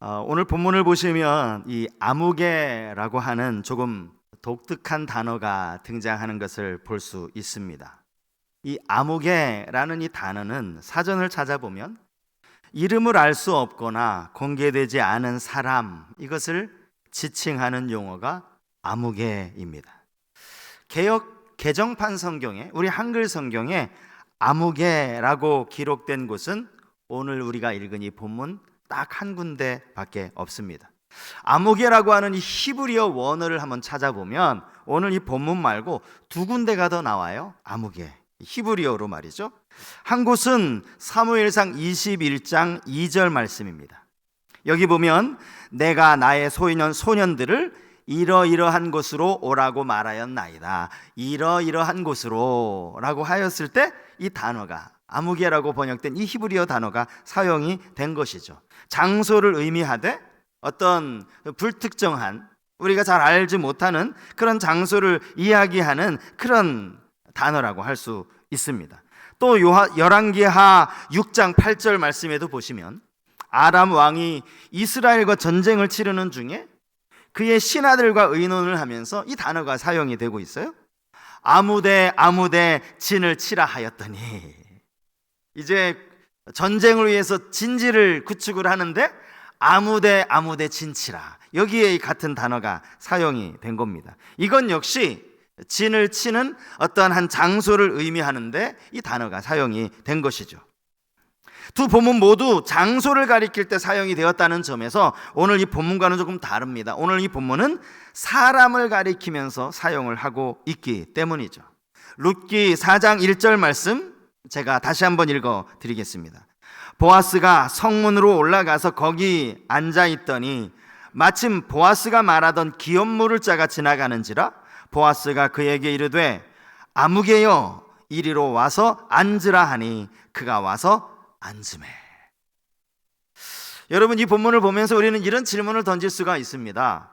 오늘 본문을 보시면 이 아무개라고 하는 조금 독특한 단어가 등장하는 것을 볼 수 있습니다. 이 아무개라는 이 단어는 사전을 찾아보면 이름을 알 수 없거나 공개되지 않은 사람, 이것을 지칭하는 용어가 아무개입니다. 개역 개정판 성경에, 우리 한글 성경에 아무개라고 기록된 곳은 오늘 우리가 읽은 이 본문 딱 한 군데밖에 없습니다. 아무개라고 하는 이 히브리어 원어를 한번 찾아보면 오늘 이 본문 말고 두 군데가 더 나와요. 아무개, 히브리어로 말이죠. 한 곳은 사무엘상 21장 2절 말씀입니다. 여기 보면 내가 나의 소년들을 이러이러한 곳으로 오라고 말하였나이다. 이러이러한 곳으로 라고 하였을 때 이 단어가 아무개라고 번역된 이 히브리어 단어가 사용이 된 것이죠. 장소를 의미하되 어떤 불특정한, 우리가 잘 알지 못하는 그런 장소를 이야기하는 그런 단어라고 할 수 있습니다. 또 열왕기하 6장 8절 말씀에도 보시면 아람 왕이 이스라엘과 전쟁을 치르는 중에 그의 신하들과 의논을 하면서 이 단어가 사용이 되고 있어요. 아무데 진을 치라 하였더니, 이제 전쟁을 위해서 진지를 구축을 하는데 아무데 진치라, 여기에 같은 단어가 사용이 된 겁니다. 이건 역시 진을 치는 어떠한 한 장소를 의미하는데 이 단어가 사용이 된 것이죠. 두 본문 모두 장소를 가리킬 때 사용이 되었다는 점에서 오늘 이 본문과는 조금 다릅니다. 오늘 이 본문은 사람을 가리키면서 사용을 하고 있기 때문이죠. 룻기 4장 1절 말씀 제가 다시 한번 읽어 드리겠습니다. 보아스가 성문으로 올라가서 거기 앉아 있더니 마침 보아스가 말하던 기업 물을 자가 지나가는지라 보아스가 그에게 이르되 아무개여 이리로 와서 앉으라 하니 그가 와서 앉으매. 여러분, 이 본문을 보면서 우리는 이런 질문을 던질 수가 있습니다.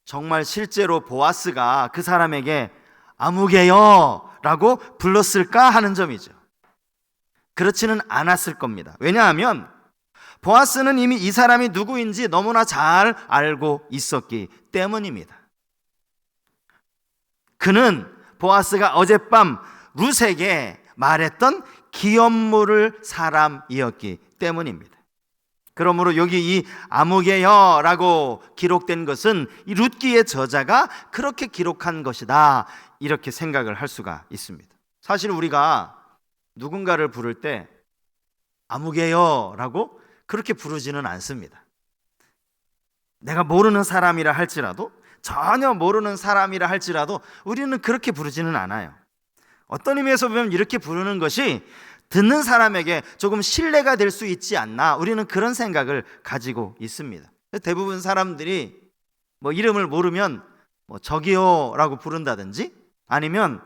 정말 실제로 보아스가 그 사람에게 아무개여 라고 불렀을까 하는 점이죠. 그렇지는 않았을 겁니다. 왜냐하면 보아스는 이미 이 사람이 누구인지 너무나 잘 알고 있었기 때문입니다. 그는 보아스가 어젯밤 룻에게 말했던 기업 물을 사람이었기 때문입니다. 그러므로 여기 이 아무개여라고 기록된 것은 이 룻기의 저자가 그렇게 기록한 것이다, 이렇게 생각을 할 수가 있습니다. 사실 우리가 누군가를 부를 때 아무개여라고 그렇게 부르지는 않습니다. 내가 모르는 사람이라 할지라도, 전혀 모르는 사람이라 할지라도 우리는 그렇게 부르지는 않아요. 어떤 의미에서 보면 이렇게 부르는 것이 듣는 사람에게 조금 신뢰가 될 수 있지 않나, 우리는 그런 생각을 가지고 있습니다. 대부분 사람들이 이름을 모르면 저기요 라고 부른다든지 아니면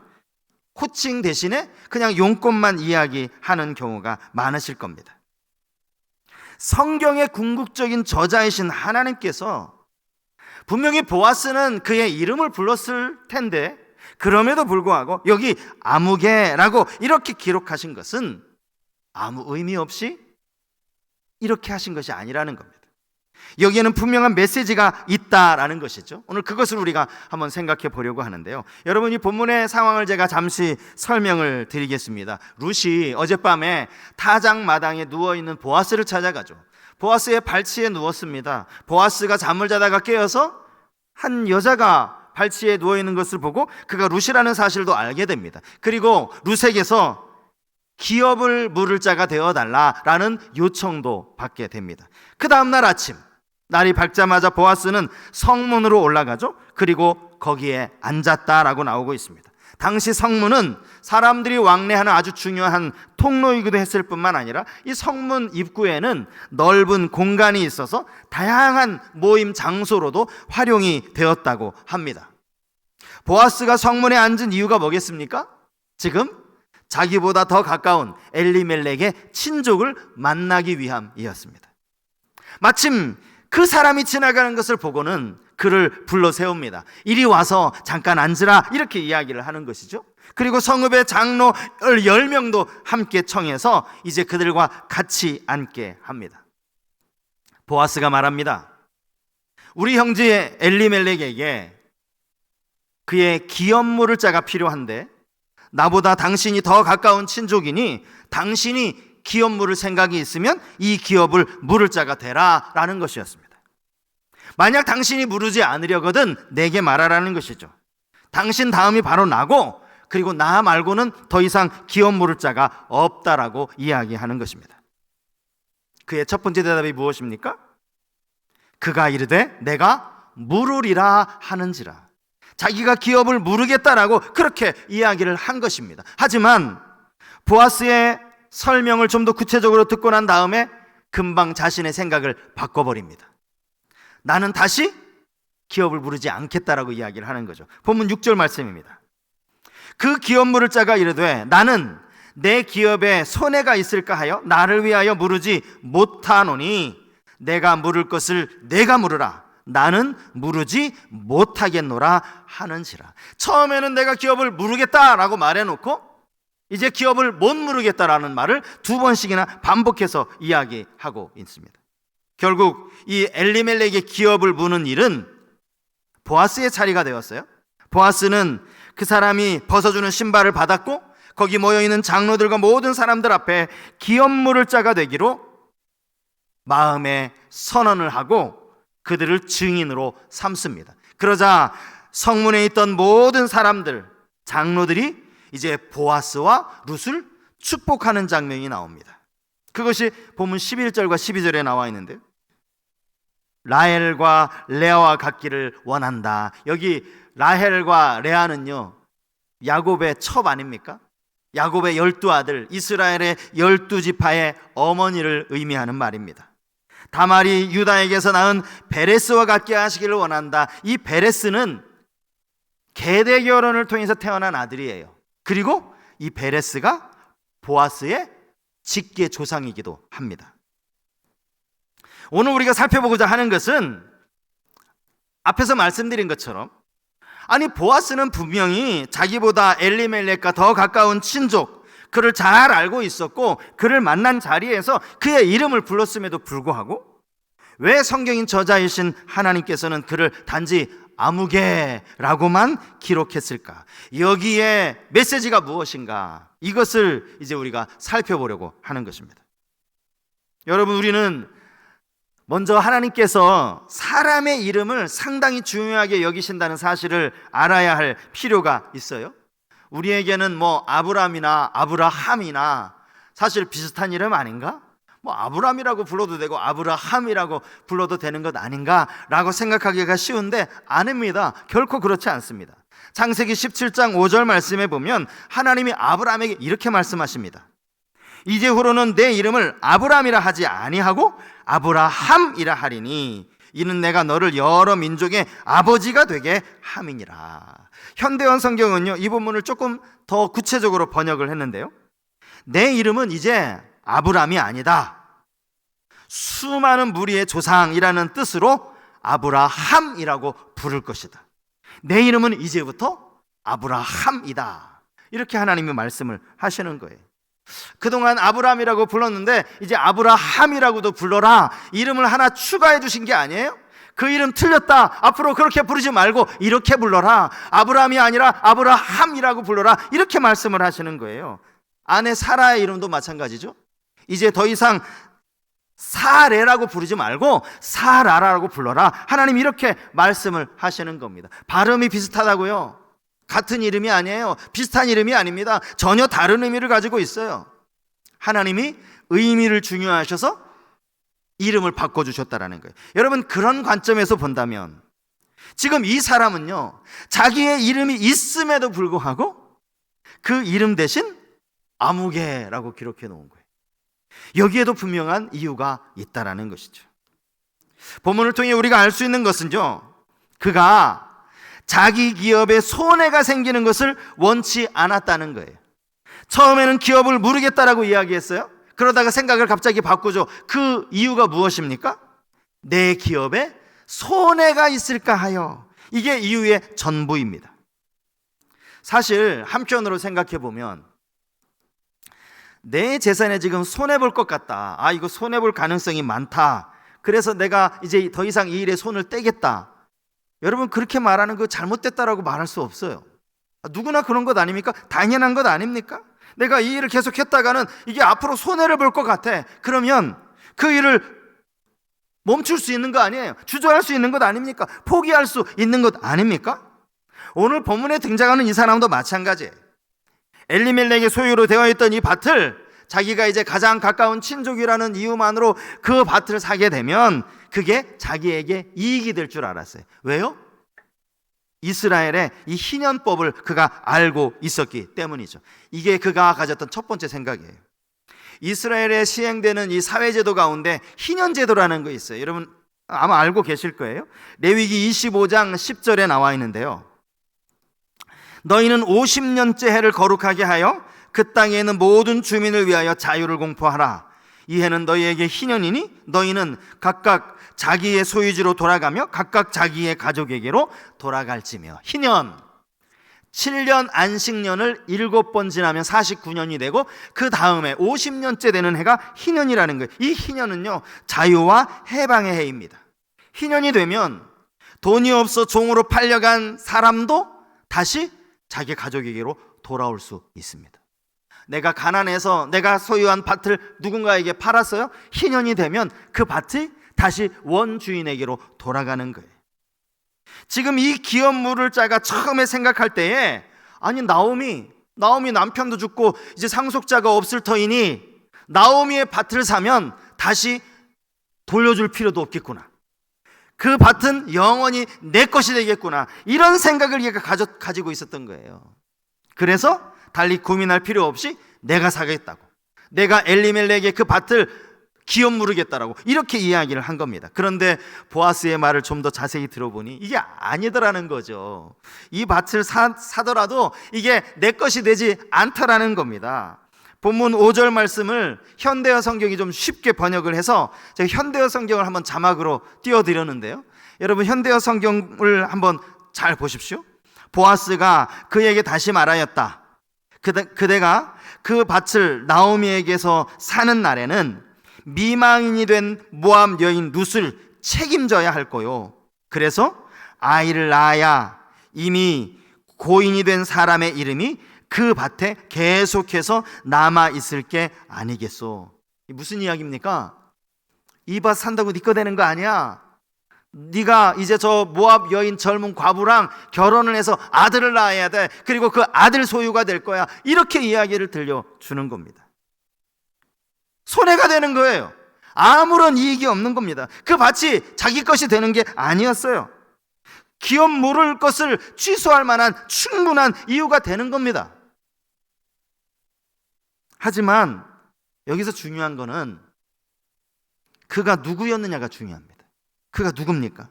호칭 대신에 그냥 용건만 이야기하는 경우가 많으실 겁니다. 성경의 궁극적인 저자이신 하나님께서 분명히 보아스는 그의 이름을 불렀을 텐데 그럼에도 불구하고 여기 아무개라고 이렇게 기록하신 것은 아무 의미 없이 이렇게 하신 것이 아니라는 겁니다. 여기에는 분명한 메시지가 있다라는 것이죠. 오늘 그것을 우리가 한번 생각해 보려고 하는데요. 여러분, 이 본문의 상황을 제가 잠시 설명을 드리겠습니다. 룻이 어젯밤에 타작 마당에 누워있는 보아스를 찾아가죠. 보아스의 발치에 누웠습니다. 보아스가 잠을 자다가 깨어서 한 여자가 발치에 누워있는 것을 보고 그가 룻이라는 사실도 알게 됩니다. 그리고 룻에게서 기업을 물을 자가 되어달라라는 요청도 받게 됩니다. 그 다음날 아침, 날이 밝자마자 보아스는 성문으로 올라가죠. 그리고 거기에 앉았다라고 나오고 있습니다. 당시 성문은 사람들이 왕래하는 아주 중요한 통로이기도 했을 뿐만 아니라 이 성문 입구에는 넓은 공간이 있어서 다양한 모임 장소로도 활용이 되었다고 합니다. 보아스가 성문에 앉은 이유가 뭐겠습니까? 지금 자기보다 더 가까운 엘리멜렉의 친족을 만나기 위함이었습니다. 마침 그 사람이 지나가는 것을 보고는 그를 불러 세웁니다. 이리 와서 잠깐 앉으라, 이렇게 이야기를 하는 것이죠. 그리고 성읍의 장로 10명도 함께 청해서 이제 그들과 같이 앉게 합니다. 보아스가 말합니다. 우리 형제 엘리멜렉에게 그의 기업 물을 자가 필요한데 나보다 당신이 더 가까운 친족이니 당신이 기업 물을 생각이 있으면 이 기업을 물을 자가 되라 라는 것이었습니다. 만약 당신이 물으지 않으려거든 내게 말하라는 것이죠. 당신 다음이 바로 나고 그리고 나 말고는 더 이상 기업 물을 자가 없다라고 이야기하는 것입니다. 그의 첫 번째 대답이 무엇입니까? 그가 이르되 내가 물으리라 하는지라. 자기가 기업을 물으겠다라고 그렇게 이야기를 한 것입니다. 하지만 보아스의 설명을 좀 더 구체적으로 듣고 난 다음에 금방 자신의 생각을 바꿔버립니다. 나는 다시 기업을 물으지 않겠다라고 이야기를 하는 거죠. 본문 6절 말씀입니다. 그 기업 물을 자가 이르되 나는 내 기업에 손해가 있을까 하여 나를 위하여 물으지 못하노니 내가 물을 것을 내가 물으라. 나는 물으지 못하겠노라 하는지라. 처음에는 내가 기업을 물으겠다라고 말해놓고 이제 기업을 못 물으겠다라는 말을 두 번씩이나 반복해서 이야기하고 있습니다. 결국 이 엘리멜렉의 기업을 무는 일은 보아스의 차례가 되었어요. 보아스는 그 사람이 벗어주는 신발을 받았고 거기 모여있는 장로들과 모든 사람들 앞에 기업 물을 자가 되기로 마음에 선언을 하고 그들을 증인으로 삼습니다. 그러자 성문에 있던 모든 사람들, 장로들이 이제 보아스와 룻을 축복하는 장면이 나옵니다. 그것이 본문 11절과 12절에 나와 있는데요. 라헬과 레아와 같기를 원한다. 여기 라헬과 레아는요 야곱의 첩 아닙니까? 야곱의 12아들, 이스라엘의 12지파의 어머니를 의미하는 말입니다. 다말이 유다에게서 낳은 베레스와 같게 하시기를 원한다. 이 베레스는 계대 결혼을 통해서 태어난 아들이에요. 그리고 이 베레스가 보아스의 직계 조상이기도 합니다. 오늘 우리가 살펴보고자 하는 것은 앞에서 말씀드린 것처럼 아니 보아스는 분명히 자기보다 엘리멜렉과 더 가까운 친족, 그를 잘 알고 있었고 그를 만난 자리에서 그의 이름을 불렀음에도 불구하고 왜 성경인 저자이신 하나님께서는 그를 단지 아무개라고만 기록했을까? 여기에 메시지가 무엇인가? 이것을 이제 우리가 살펴보려고 하는 것입니다. 여러분, 우리는 먼저 하나님께서 사람의 이름을 상당히 중요하게 여기신다는 사실을 알아야 할 필요가 있어요. 우리에게는 뭐 아브람이나 아브라함이나 사실 비슷한 이름 아닌가? 뭐 아브람이라고 불러도 되고 아브라함이라고 불러도 되는 것 아닌가라고 생각하기가 쉬운데 아닙니다. 결코 그렇지 않습니다. 창세기 17장 5절 말씀에 보면 하나님이 아브람에게 이렇게 말씀하십니다. 이제후로는 내 이름을 아브람이라 하지 아니하고 아브라함이라 하리니 이는 내가 너를 여러 민족의 아버지가 되게 함이니라. 현대원 성경은요 이 본문을 조금 더 구체적으로 번역을 했는데요, 내 이름은 이제 아브람이 아니다, 수많은 무리의 조상이라는 뜻으로 아브라함이라고 부를 것이다. 내 이름은 이제부터 아브라함이다. 이렇게 하나님이 말씀을 하시는 거예요. 그동안 아브람이라고 불렀는데 이제 아브라함이라고도 불러라. 이름을 하나 추가해 주신 게 아니에요. 그 이름 틀렸다, 앞으로 그렇게 부르지 말고 이렇게 불러라. 아브람이 아니라 아브라함이라고 불러라. 이렇게 말씀을 하시는 거예요. 아내 사라의 이름도 마찬가지죠. 이제 더 이상 사레라고 부르지 말고 사라라고 불러라. 하나님 이렇게 말씀을 하시는 겁니다. 발음이 비슷하다고요? 같은 이름이 아니에요. 비슷한 이름이 아닙니다. 전혀 다른 의미를 가지고 있어요. 하나님이 의미를 중요하셔서 이름을 바꿔주셨다라는 거예요. 여러분, 그런 관점에서 본다면 지금 이 사람은요 자기의 이름이 있음에도 불구하고 그 이름 대신 아무개라고 기록해 놓은 거예요. 여기에도 분명한 이유가 있다라는 것이죠. 본문을 통해 우리가 알 수 있는 것은요, 그가 자기 기업에 손해가 생기는 것을 원치 않았다는 거예요. 처음에는 기업을 물으겠다라고 이야기했어요. 그러다가 생각을 갑자기 바꾸죠. 그 이유가 무엇입니까? 내 기업에 손해가 있을까 하여. 이게 이유의 전부입니다. 사실 한편으로 생각해 보면 내 재산에 지금 손해볼 것 같다, 이거 손해볼 가능성이 많다, 그래서 내가 이제 더 이상 이 일에 손을 떼겠다. 여러분, 그렇게 말하는 거 잘못됐다라고 말할 수 없어요. 누구나 그런 것 아닙니까? 당연한 것 아닙니까? 내가 이 일을 계속 했다가는 이게 앞으로 손해를 볼 것 같아. 그러면 그 일을 멈출 수 있는 거 아니에요? 주저할 수 있는 것 아닙니까? 포기할 수 있는 것 아닙니까? 오늘 본문에 등장하는 이 사람도 마찬가지예요. 엘리멜렉의 소유로 되어 있던 이 밭을 자기가 이제 가장 가까운 친족이라는 이유만으로 그 밭을 사게 되면 그게 자기에게 이익이 될 줄 알았어요. 왜요? 이스라엘의 이 희년법을 그가 알고 있었기 때문이죠. 이게 그가 가졌던 첫 번째 생각이에요. 이스라엘에 시행되는 이 사회제도 가운데 희년제도라는 거 있어요. 여러분 아마 알고 계실 거예요. 레위기 25장 10절에 나와 있는데요. 너희는 50년째 해를 거룩하게 하여 그 땅에 있는 모든 주민을 위하여 자유를 공포하라. 이 해는 너희에게 희년이니 너희는 각각 자기의 소유지로 돌아가며 각각 자기의 가족에게로 돌아갈지며. 희년, 7년 안식년을 7번 지나면 49년이 되고 그 다음에 50년째 되는 해가 희년이라는 거예요. 이 희년은요, 자유와 해방의 해입니다. 희년이 되면 돈이 없어 종으로 팔려간 사람도 다시 자기 가족에게로 돌아올 수 있습니다. 내가 가난해서 내가 소유한 밭을 누군가에게 팔았어요. 희년이 되면 그 밭이 다시 원주인에게로 돌아가는 거예요. 지금 이 기업물을 자가 처음에 생각할 때에, 아니 나오미 남편도 죽고 이제 상속자가 없을 터이니 나오미의 밭을 사면 다시 돌려줄 필요도 없겠구나. 그 밭은 영원히 내 것이 되겠구나. 이런 생각을 얘가 가지고 있었던 거예요. 그래서 달리 고민할 필요 없이 내가 사겠다고, 내가 엘리멜렉의 그 밭을 기업 물으겠다라고 이렇게 이야기를 한 겁니다. 그런데 보아스의 말을 좀 더 자세히 들어보니 이게 아니더라는 거죠. 이 밭을 사더라도 이게 내 것이 되지 않더라는 겁니다. 본문 5절 말씀을 현대어 성경이 좀 쉽게 번역을 해서 제가 현대어 성경을 한번 자막으로 띄워드렸는데요. 여러분 현대어 성경을 한번 잘 보십시오. 보아스가 그에게 다시 말하였다. 그대가 그 밭을 나오미에게서 사는 날에는 미망인이 된 모압 여인 룻을 책임져야 할 거요. 그래서 아이를 낳아야 이미 고인이 된 사람의 이름이 그 밭에 계속해서 남아 있을 게 아니겠소. 무슨 이야기입니까? 이 밭 산다고 네 거 되는 거 아니야. 네가 이제 저 모압 여인 젊은 과부랑 결혼을 해서 아들을 낳아야 돼. 그리고 그 아들 소유가 될 거야. 이렇게 이야기를 들려주는 겁니다. 손해가 되는 거예요. 아무런 이익이 없는 겁니다. 그 밭이 자기 것이 되는 게 아니었어요. 기업 물을 것을 취소할 만한 충분한 이유가 되는 겁니다. 하지만 여기서 중요한 거는 그가 누구였느냐가 중요합니다. 그가 누굽니까?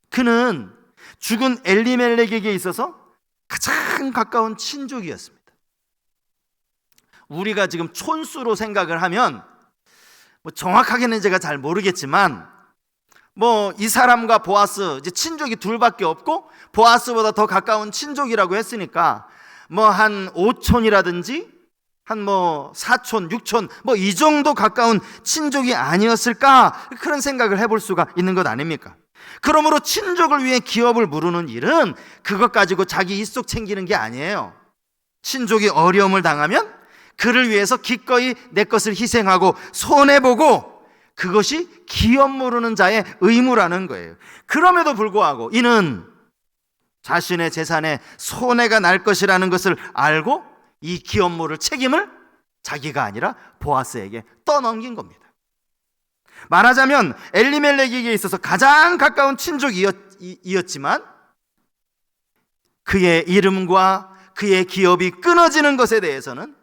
그는 죽은 엘리멜렉에게 있어서 가장 가까운 친족이었습니다. 우리가 지금 촌수로 생각을 하면 정확하게는 제가 잘 모르겠지만 이 사람과 보아스 이제 친족이 둘밖에 없고 보아스보다 더 가까운 친족이라고 했으니까 한 5촌이라든지 한4촌, 6촌 이 정도 가까운 친족이 아니었을까, 그런 생각을 해볼 수가 있는 것 아닙니까? 그러므로 친족을 위해 기업을 무르는 일은 그것 가지고 자기 입속 챙기는 게 아니에요. 친족이 어려움을 당하면 그를 위해서 기꺼이 내 것을 희생하고 손해보고, 그것이 기업 무르는 자의 의무라는 거예요. 그럼에도 불구하고 이는 자신의 재산에 손해가 날 것이라는 것을 알고 이 기업 물을 책임을 자기가 아니라 보아스에게 떠넘긴 겁니다. 말하자면 엘리멜렉에게 있어서 가장 가까운 친족이었지만 그의 이름과 그의 기업이 끊어지는 것에 대해서는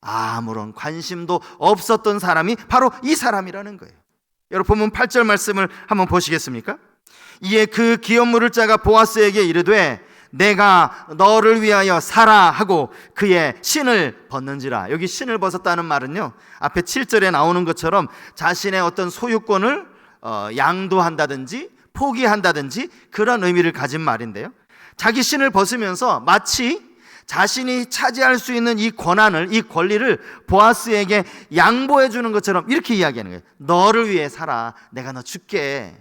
아무런 관심도 없었던 사람이 바로 이 사람이라는 거예요. 여러분 본문 8절 말씀을 한번 보시겠습니까? 이에 그 기업 물을 자가 보아스에게 이르되 내가 너를 위하여 사라 하고 그의 신을 벗는지라. 여기 신을 벗었다는 말은요, 앞에 7절에 나오는 것처럼 자신의 어떤 소유권을 양도한다든지 포기한다든지 그런 의미를 가진 말인데요, 자기 신을 벗으면서 마치 자신이 차지할 수 있는 이 권한을, 이 권리를 보아스에게 양보해 주는 것처럼 이렇게 이야기하는 거예요. 너를 위해 살아. 내가 너 줄게.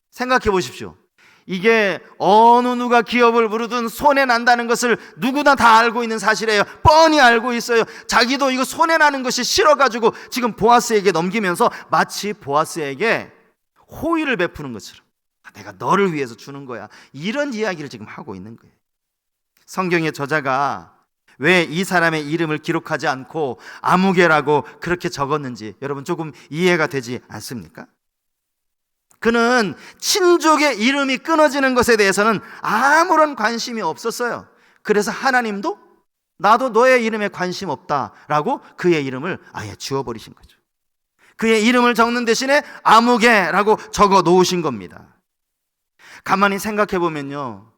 생각해 보십시오. 이게 어느 누가 기업을 부르든 손해 난다는 것을 누구나 다 알고 있는 사실이에요. 뻔히 알고 있어요. 자기도 이거 손해 나는 것이 싫어가지고 지금 보아스에게 넘기면서 마치 보아스에게 호의를 베푸는 것처럼, 내가 너를 위해서 주는 거야, 이런 이야기를 지금 하고 있는 거예요. 성경의 저자가 왜 이 사람의 이름을 기록하지 않고 아무개라고 그렇게 적었는지 여러분 조금 이해가 되지 않습니까? 그는 친족의 이름이 끊어지는 것에 대해서는 아무런 관심이 없었어요. 그래서 하나님도 나도 너의 이름에 관심 없다라고 그의 이름을 아예 지워버리신 거죠. 그의 이름을 적는 대신에 아무개라고 적어 놓으신 겁니다. 가만히 생각해 보면요,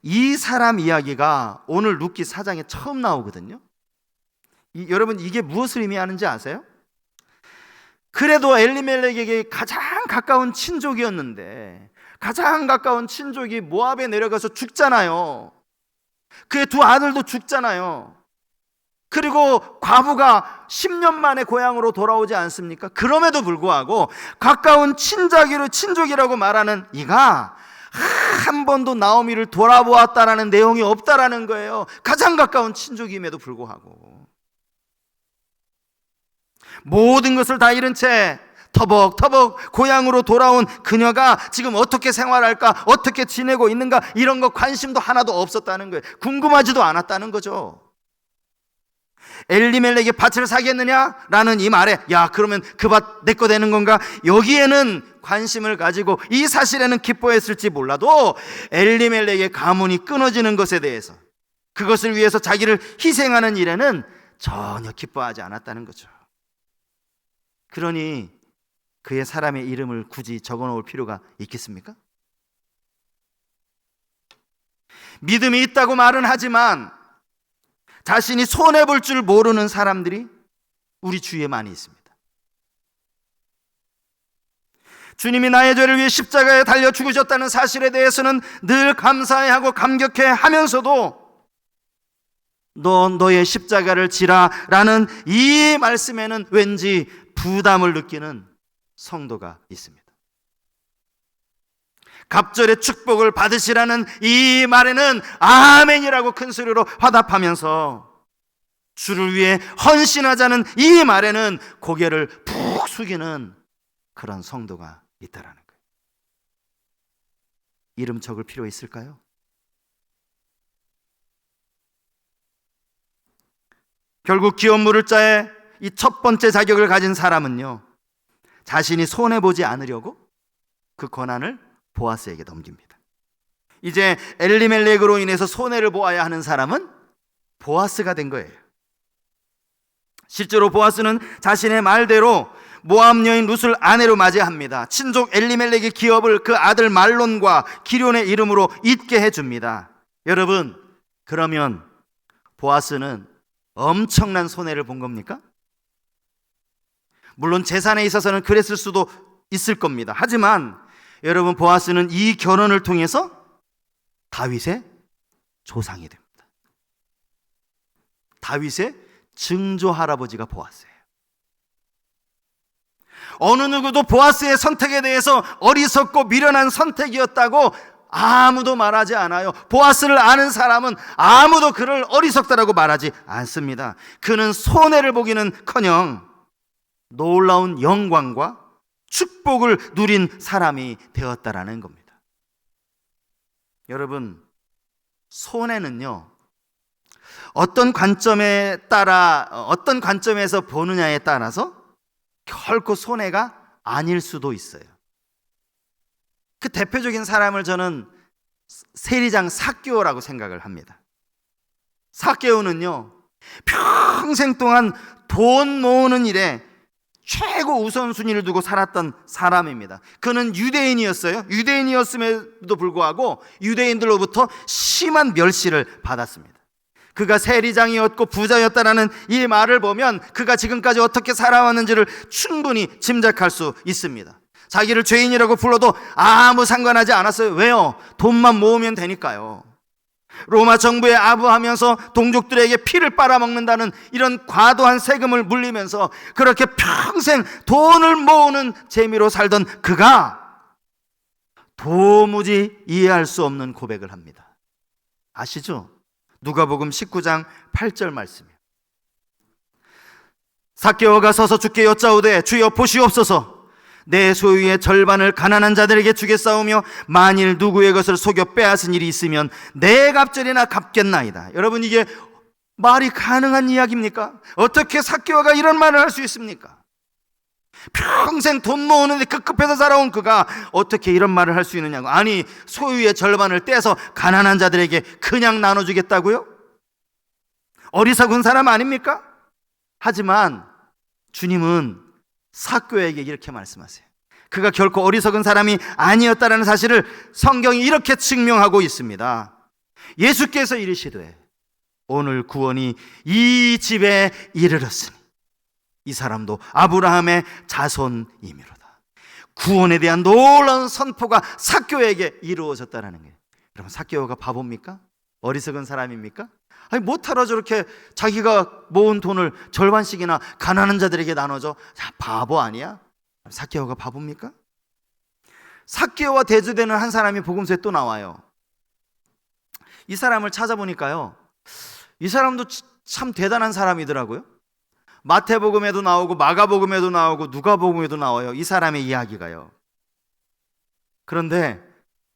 이 사람 이야기가 오늘 룻기 4장에 처음 나오거든요. 여러분 이게 무엇을 의미하는지 아세요? 그래도 엘리멜렉에게 가장 가까운 친족이었는데, 가장 가까운 친족이 모압에 내려가서 죽잖아요. 그의 두 아들도 죽잖아요. 그리고 과부가 10년 만에 고향으로 돌아오지 않습니까? 그럼에도 불구하고 가까운 친족이라고 말하는 이가 한 번도 나오미를 돌아보았다라는 내용이 없다라는 거예요. 가장 가까운 친족임에도 불구하고 모든 것을 다 잃은 채 터벅터벅 고향으로 돌아온 그녀가 지금 어떻게 생활할까, 어떻게 지내고 있는가, 이런 거 관심도 하나도 없었다는 거예요. 궁금하지도 않았다는 거죠. 엘리멜렉의 밭을 사겠느냐라는 이 말에, 야 그러면 그 밭 내 거 되는 건가, 여기에는 관심을 가지고 이 사실에는 기뻐했을지 몰라도 엘리멜렉의 가문이 끊어지는 것에 대해서, 그것을 위해서 자기를 희생하는 일에는 전혀 기뻐하지 않았다는 거죠. 그러니 그의 사람의 이름을 굳이 적어놓을 필요가 있겠습니까? 믿음이 있다고 말은 하지만 자신이 손해볼 줄 모르는 사람들이 우리 주위에 많이 있습니다. 주님이 나의 죄를 위해 십자가에 달려 죽으셨다는 사실에 대해서는 늘 감사해하고 감격해 하면서도 너의 십자가를 지라 라는 이 말씀에는 왠지 부담을 느끼는 성도가 있습니다. 갑절의 축복을 받으시라는 이 말에는 아멘이라고 큰 소리로 화답하면서 주를 위해 헌신하자는 이 말에는 고개를 푹 숙이는 그런 성도가 있다라는 거예요. 이름 적을 필요 있을까요? 결국 기업 물을 자의 이 첫 번째 자격을 가진 사람은요, 자신이 손해보지 않으려고 그 권한을 보아스에게 넘깁니다. 이제 엘리멜렉으로 인해서 손해를 보아야 하는 사람은 보아스가 된 거예요. 실제로 보아스는 자신의 말대로 모압 여인 룻을 아내로 맞이합니다. 친족 엘리멜렉의 기업을 그 아들 말론과 기럐의 이름으로 잇게 해줍니다. 여러분, 그러면 보아스는 엄청난 손해를 본 겁니까? 물론 재산에 있어서는 그랬을 수도 있을 겁니다. 하지만 여러분, 보아스는 이 결혼을 통해서 다윗의 조상이 됩니다. 다윗의 증조 할아버지가 보아스예요. 어느 누구도 보아스의 선택에 대해서 어리석고 미련한 선택이었다고 아무도 말하지 않아요. 보아스를 아는 사람은 아무도 그를 어리석다라고 말하지 않습니다. 그는 손해를 보기는커녕 놀라운 영광과 축복을 누린 사람이 되었다라는 겁니다. 여러분, 손해는요, 어떤 관점에서 보느냐에 따라서 결코 손해가 아닐 수도 있어요. 그 대표적인 사람을 저는 세리장 삭개오라고 생각을 합니다. 삭개오는요, 평생 동안 돈 모으는 일에 최고 우선순위를 두고 살았던 사람입니다. 그는 유대인이었어요. 유대인이었음에도 불구하고 유대인들로부터 심한 멸시를 받았습니다. 그가 세리장이었고 부자였다라는 이 말을 보면 그가 지금까지 어떻게 살아왔는지를 충분히 짐작할 수 있습니다. 자기를 죄인이라고 불러도 아무 상관하지 않았어요. 왜요? 돈만 모으면 되니까요. 로마 정부에 아부하면서 동족들에게 피를 빨아먹는다는 이런 과도한 세금을 물리면서 그렇게 평생 돈을 모으는 재미로 살던 그가 도무지 이해할 수 없는 고백을 합니다. 아시죠? 누가복음 19장 8절 말씀이에요. 삭개오가 서서 주께 여짜오되 주여 보시옵소서, 내 소유의 절반을 가난한 자들에게 주겠사오며 만일 누구의 것을 속여 빼앗은 일이 있으면 내 갑절이나 갚겠나이다. 여러분, 이게 말이 가능한 이야기입니까? 어떻게 삭개오가 이런 말을 할 수 있습니까? 평생 돈 모으는데 급급해서 살아온 그가 어떻게 이런 말을 할 수 있느냐고. 아니, 소유의 절반을 떼서 가난한 자들에게 그냥 나눠주겠다고요? 어리석은 사람 아닙니까? 하지만 주님은 삭개오에게 이렇게 말씀하세요. 그가 결코 어리석은 사람이 아니었다는 사실을 성경이 이렇게 증명하고 있습니다. 예수께서 이르시되 오늘 구원이 이 집에 이르렀으니 이 사람도 아브라함의 자손이미로다. 구원에 대한 놀라운 선포가 삭개오에게 이루어졌다는 거예요. 여러분, 삭개오가 바보입니까? 어리석은 사람입니까? 아니, 못하러 저렇게 자기가 모은 돈을 절반씩이나 가난한 자들에게 나눠줘? 바보 아니야? 삭개오가 바보입니까? 삭개오와 대조되는 한 사람이 복음서에 또 나와요. 이 사람을 찾아보니까요, 이 사람도 참 대단한 사람이더라고요. 마태복음에도 나오고 마가복음에도 나오고 누가복음에도 나와요, 이 사람의 이야기가요. 그런데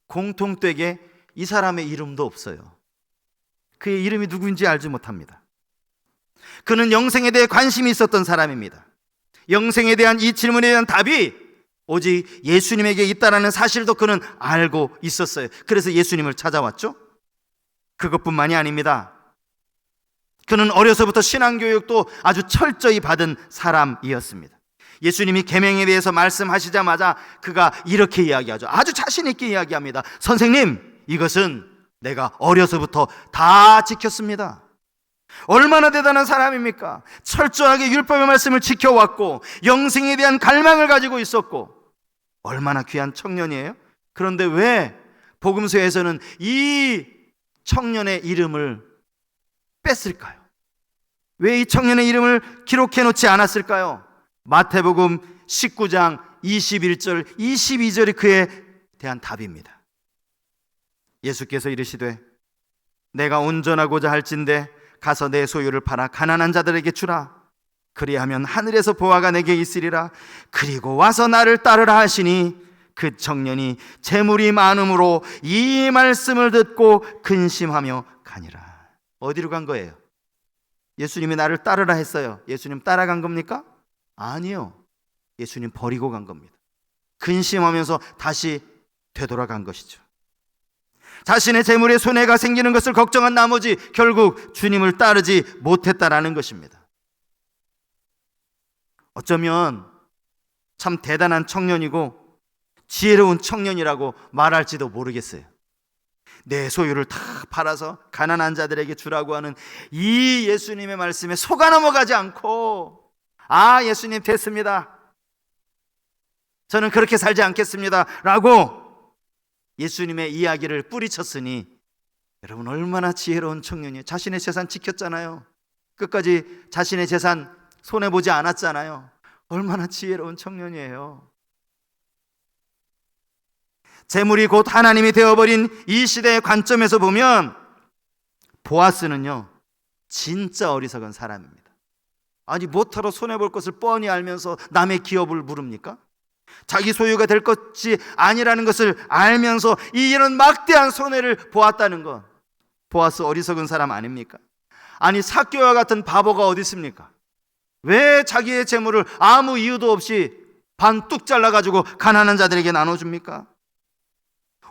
공통되게 이 사람의 이름도 없어요. 그의 이름이 누구인지 알지 못합니다. 그는 영생에 대해 관심이 있었던 사람입니다. 영생에 대한 이 질문에 대한 답이 오직 예수님에게 있다는 사실도 그는 알고 있었어요. 그래서 예수님을 찾아왔죠. 그것뿐만이 아닙니다. 그는 어려서부터 신앙교육도 아주 철저히 받은 사람이었습니다. 예수님이 계명에 대해서 말씀하시자마자 그가 이렇게 이야기하죠. 아주 자신 있게 이야기합니다. 선생님, 이것은 내가 어려서부터 다 지켰습니다. 얼마나 대단한 사람입니까? 철저하게 율법의 말씀을 지켜왔고 영생에 대한 갈망을 가지고 있었고 얼마나 귀한 청년이에요? 그런데 왜 복음서에서는 이 청년의 이름을 뺐을까요? 왜 이 청년의 이름을 기록해 놓지 않았을까요? 마태복음 19장 21절 22절이 그에 대한 답입니다. 예수께서 이르시되 내가 온전하고자 할진대 가서 내 소유를 팔아 가난한 자들에게 주라. 그리하면 하늘에서 보화가 내게 있으리라. 그리고 와서 나를 따르라 하시니 그 청년이 재물이 많음으로 이 말씀을 듣고 근심하며 가니라. 어디로 간 거예요? 예수님이 나를 따르라 했어요. 예수님 따라간 겁니까? 아니요. 예수님 버리고 간 겁니다. 근심하면서 다시 되돌아간 것이죠. 자신의 재물에 손해가 생기는 것을 걱정한 나머지 결국 주님을 따르지 못했다라는 것입니다. 어쩌면 참 대단한 청년이고 지혜로운 청년이라고 말할지도 모르겠어요. 내 소유를 다 팔아서 가난한 자들에게 주라고 하는 이 예수님의 말씀에 속아 넘어가지 않고, 아, 예수님 됐습니다, 저는 그렇게 살지 않겠습니다 라고 예수님의 이야기를 뿌리쳤으니 여러분, 얼마나 지혜로운 청년이에요. 자신의 재산 지켰잖아요. 끝까지 자신의 재산 손해보지 않았잖아요. 얼마나 지혜로운 청년이에요. 재물이 곧 하나님이 되어버린 이 시대의 관점에서 보면 보아스는요 진짜 어리석은 사람입니다. 아니, 못하러 손해볼 것을 뻔히 알면서 남의 기업을 물읍니까? 자기 소유가 될 것이 아니라는 것을 알면서 이런 막대한 손해를 보았다는 것, 보아스 어리석은 사람 아닙니까? 아니, 삭개오와 같은 바보가 어디 있습니까? 왜 자기의 재물을 아무 이유도 없이 반 뚝 잘라가지고 가난한 자들에게 나눠줍니까?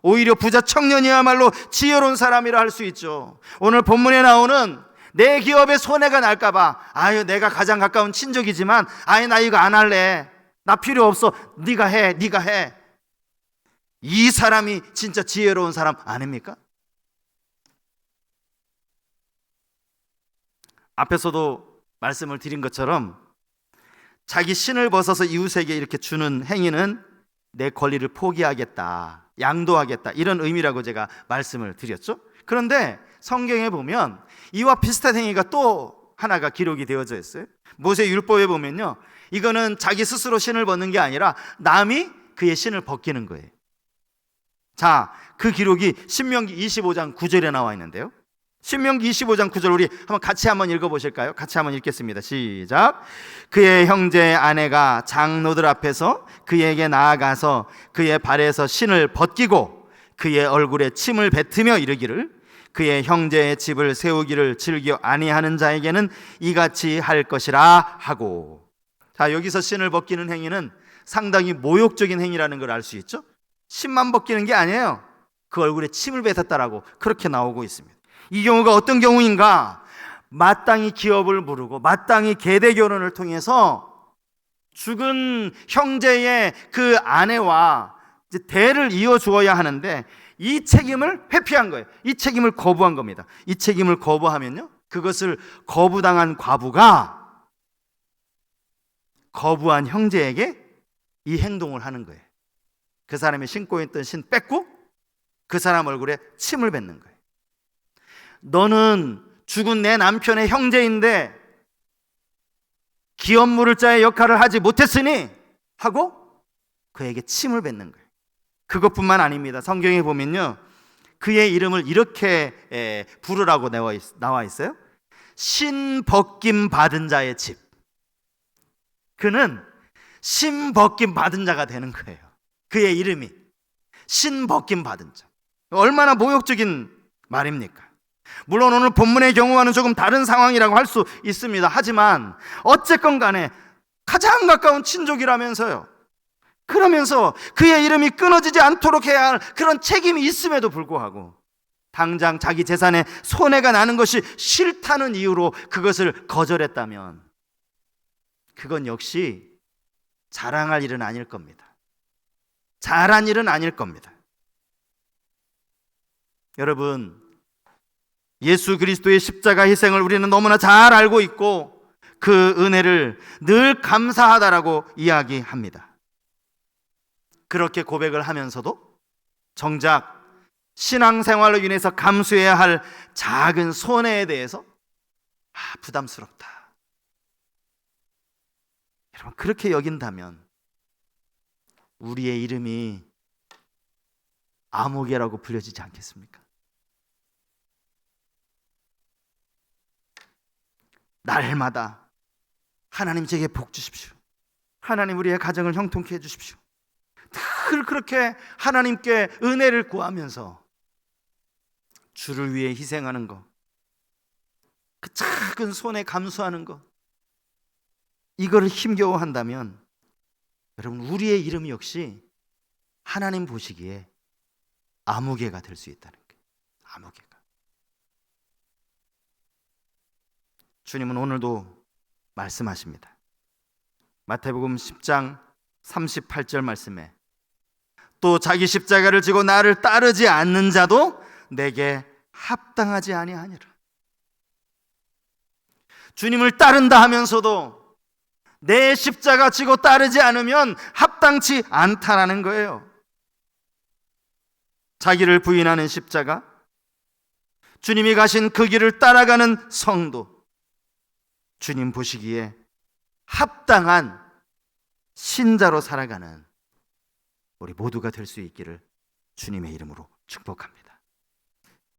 오히려 부자 청년이야말로 지혜로운 사람이라 할 수 있죠. 오늘 본문에 나오는 내 기업에 손해가 날까봐, 아유, 내가 가장 가까운 친족이지만 아유, 나 이거 안 할래, 나 필요 없어, 네가 해, 네가 해. 이 사람이 진짜 지혜로운 사람 아닙니까? 앞에서도 말씀을 드린 것처럼 자기 신을 벗어서 이웃에게 이렇게 주는 행위는 내 권리를 포기하겠다, 양도하겠다, 이런 의미라고 제가 말씀을 드렸죠. 그런데 성경에 보면 이와 비슷한 행위가 또 하나가 기록이 되어져 있어요. 모세 율법에 보면요, 이거는 자기 스스로 신을 벗는 게 아니라 남이 그의 신을 벗기는 거예요. 자, 그 기록이 신명기 25장 9절에 나와 있는데요, 신명기 25장 9절 우리 같이 한번 읽어보실까요? 같이 한번 읽겠습니다. 시작. 그의 형제의 아내가 장로들 앞에서 그에게 나아가서 그의 발에서 신을 벗기고 그의 얼굴에 침을 뱉으며 이르기를, 그의 형제의 집을 세우기를 즐겨 아니하는 자에게는 이같이 할 것이라 하고. 자, 여기서 신을 벗기는 행위는 상당히 모욕적인 행위라는 걸 알 수 있죠. 신만 벗기는 게 아니에요. 그 얼굴에 침을 뱉었다라고 그렇게 나오고 있습니다. 이 경우가 어떤 경우인가? 마땅히 기업을 부르고 마땅히 계대 결혼을 통해서 죽은 형제의 그 아내와 이제 대를 이어 주어야 하는데 이 책임을 회피한 거예요. 이 책임을 거부한 겁니다. 이 책임을 거부하면요, 그것을 거부당한 과부가 거부한 형제에게 이 행동을 하는 거예요. 그 사람이 신고 있던 신 뺏고 그 사람 얼굴에 침을 뱉는 거예요. 너는 죽은 내 남편의 형제인데 기업 물을 자의 역할을 하지 못했으니 하고 그에게 침을 뱉는 거예요. 그것뿐만 아닙니다. 성경에 보면요, 그의 이름을 이렇게 부르라고 나와 있어요. 신 벗김 받은 자의 집. 그는 신 벗김 받은 자가 되는 거예요. 그의 이름이 신 벗김 받은 자. 얼마나 모욕적인 말입니까? 물론 오늘 본문의 경우와는 조금 다른 상황이라고 할 수 있습니다. 하지만 어쨌건 간에 가장 가까운 친족이라면서요, 그러면서 그의 이름이 끊어지지 않도록 해야 할 그런 책임이 있음에도 불구하고 당장 자기 재산에 손해가 나는 것이 싫다는 이유로 그것을 거절했다면 그건 역시 자랑할 일은 아닐 겁니다. 잘한 일은 아닐 겁니다. 여러분, 예수 그리스도의 십자가 희생을 우리는 너무나 잘 알고 있고 그 은혜를 늘 감사하다라고 이야기합니다. 그렇게 고백을 하면서도 정작 신앙생활로 인해서 감수해야 할 작은 손해에 대해서 부담스럽다. 여러분, 그렇게 여긴다면 우리의 이름이 아무개라고 불려지지 않겠습니까? 날마다 하나님 제게 복 주십시오, 하나님 우리의 가정을 형통케 해주십시오, 늘 그렇게 하나님께 은혜를 구하면서 주를 위해 희생하는 것, 그 작은 손에 감수하는 것, 이거를 힘겨워한다면 여러분, 우리의 이름 역시 하나님 보시기에 아무개가 될 수 있다는 거예요. 아무개가. 주님은 오늘도 말씀하십니다. 마태복음 10장 38절 말씀에 또 자기 십자가를 지고 나를 따르지 않는 자도 내게 합당하지 아니하니라. 주님을 따른다 하면서도 내 십자가 지고 따르지 않으면 합당치 않다라는 거예요. 자기를 부인하는 십자가, 주님이 가신 그 길을 따라가는 성도, 주님 보시기에 합당한 신자로 살아가는 우리 모두가 될 수 있기를 주님의 이름으로 축복합니다.